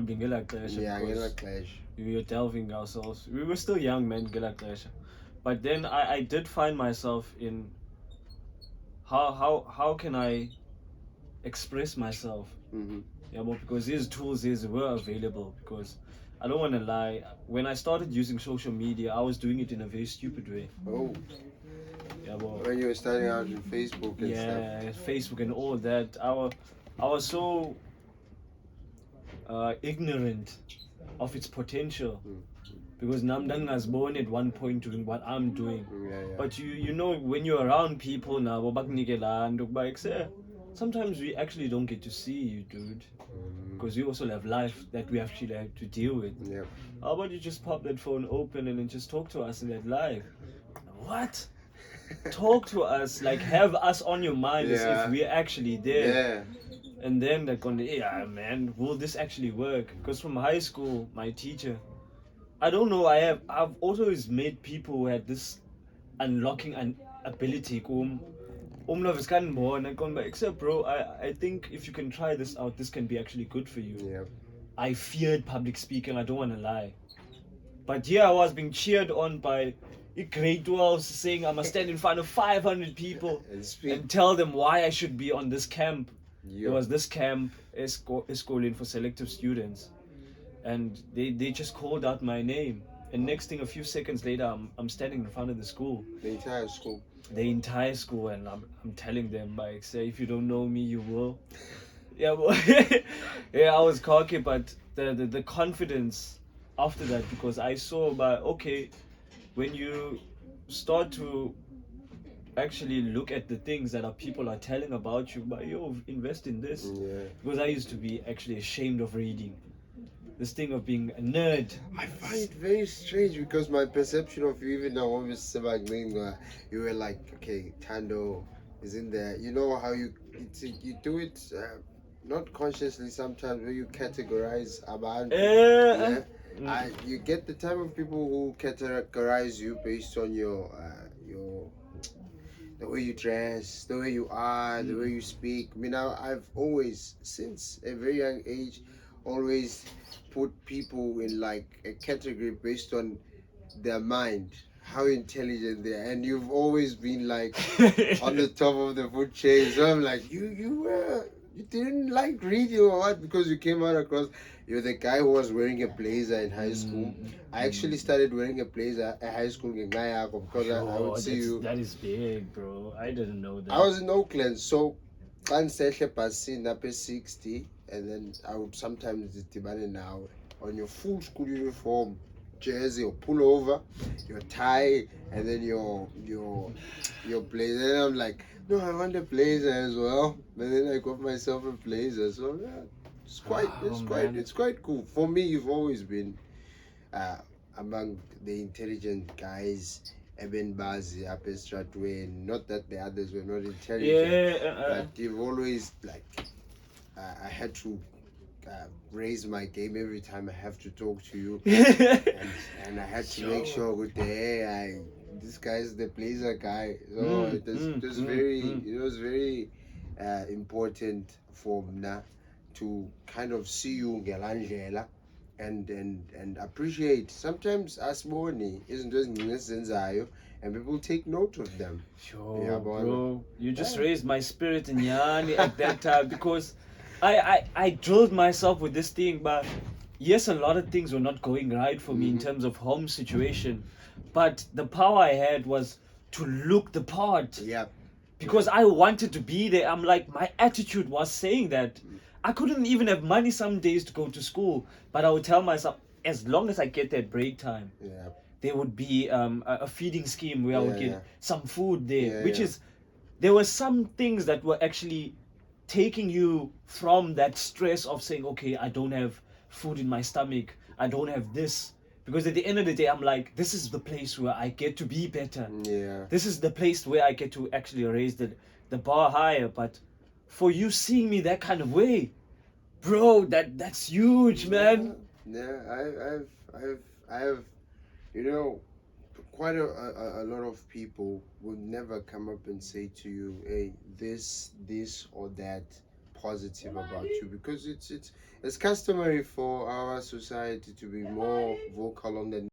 evolving ngelaa xesha. Yeah, because ngelaa xesha. we were delving ourselves. We were still young men ngelaa xesha. But then I did find myself in how can I express myself? Yeah, but because these tools were available. Because I don't want to lie, when I started using social media, I was doing it in a very stupid way. Oh, Yeah, well, when you were starting out on Facebook and stuff. yeah, Facebook and all that. I was so ignorant of its potential. Because Namdang has born at one point doing what I'm doing. Yeah. But you know, when you're around people now, sometimes we actually don't get to see you, dude. Because we also have life that we actually have to deal with. Yeah. How about you just pop that phone open and then just talk to us in that live? What? Talk to us, like have us on your mind as Yeah. if we're actually there. Yeah. And then they're going, yeah, man, will this actually work? Because from high school, my teacher, I don't know, I've always made people who had this unlocking an ability. Except bro, I think if you can try this out, this can be actually good for you. Yeah. I feared public speaking, I don't want to lie. But here I was being cheered on by a grade 12 saying I must stand in front of 500 people and tell them why I should be on this camp. There was this camp, schooling for selective students. And they just called out my name. And next thing, a few seconds later, I'm standing in front of the school. The entire school. The entire school, and I'm telling them, like, say, if you don't know me, you will. Yeah, well, yeah, I was cocky, but the confidence after that, because I saw, but okay, when you start to actually look at the things that people are telling about you, but you invest in this. Yeah. Because I used to be actually ashamed of reading. This thing of being a nerd. I find it very strange because my perception of you, even now, obviously, you were like, okay, Tando is in there. You know how you do it, not consciously sometimes, where you categorize about. You get the type of people who categorize you based on your the way you dress, the way you are, the way you speak. I mean, I've always, since a very young age, always put people in like a category based on their mind, how intelligent they are, and you've always been like on the top of the food chain. So I'm like, you didn't like reading or what? Because you came out across, you're the guy who was wearing a blazer in high school. I actually started wearing a blazer at high school in Gayako because I would see you. That is big, bro. I didn't know that. I was in Oakland, so I stayed up 60, and then I would sometimes debate now on your full school uniform, jersey or pullover, your tie, and then your blazer. And I'm like, no, I want a blazer as well. And then I got myself a blazer. So yeah, it's quite cool. For me, you've always been among the intelligent guys. Eben Bazi, Ape Stratway, not that the others were not intelligent, but you've always like I had to raise my game every time I have to talk to you, and I had to make sure with this guy's the blazer guy. So it was very important for Mna to kind of see you ngelandlela and appreciate. Sometimes asiboni izinto ezincinci and people take note of them. Sure, yeah, bro. You just raised my spirit in Yani at that time, because I drilled myself with this thing, but yes, a lot of things were not going right for me in terms of home situation, but the power I had was to look the part. Yeah. Because I wanted to be there. I'm like, my attitude was saying that. I couldn't even have money some days to go to school, but I would tell myself, as long as I get that break time, there would be a feeding scheme where I would get some food there, there were some things that were actually taking you from that stress of saying, okay, I don't have food in my stomach, I don't have this. Because at the end of the day, I'm like, this is the place where I get to be better. Yeah. This is the place where I get to actually raise the bar higher. But for you seeing me that kind of way, bro, that's huge, man. Yeah, I have, you know, quite a lot of people will never come up and say to you, hey, this or that, positive about you, because it's customary for our society to be more vocal on the